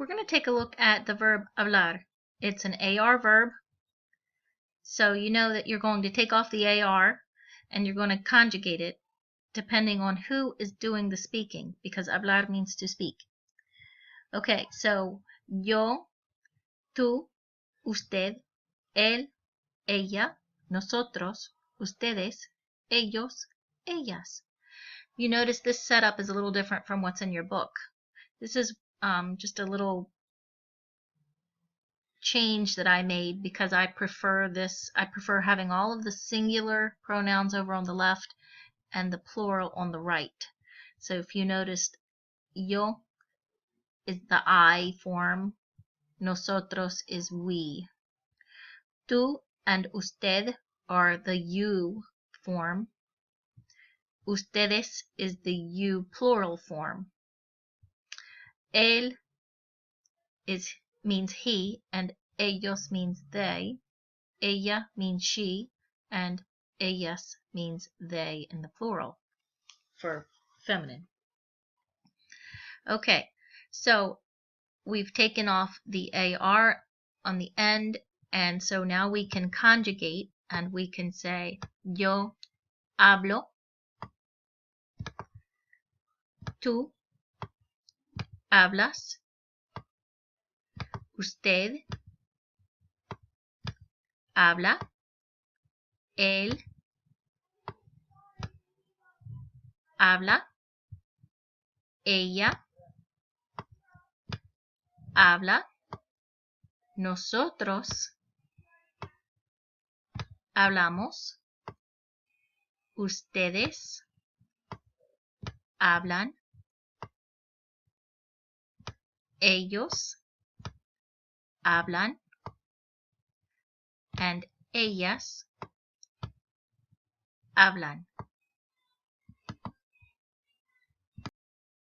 We're going to take a look at the verb hablar. It's an AR verb. So you know that you're going to take off the AR and you're going to conjugate it depending on who is doing the speaking, because hablar means to speak. Okay, so yo, tú, usted, él, ella, nosotros, ustedes, ellos, ellas. You notice this setup is a little different from what's in your book. This is just a little change that I made because I prefer this. I prefer having all of the singular pronouns over on the left and the plural on the right. So if you noticed, yo is the I form, nosotros is we. Tú and usted are the you form. Ustedes is the you plural form. Él means he, and ellos means they. Ella means she, and ellas means they in the plural for feminine. Okay, so we've taken off the AR on the end, and so now we can conjugate and we can say yo hablo, tú hablas, usted habla, él habla, ella habla, nosotros hablamos, ustedes hablan, ellos hablan, and ellas hablan.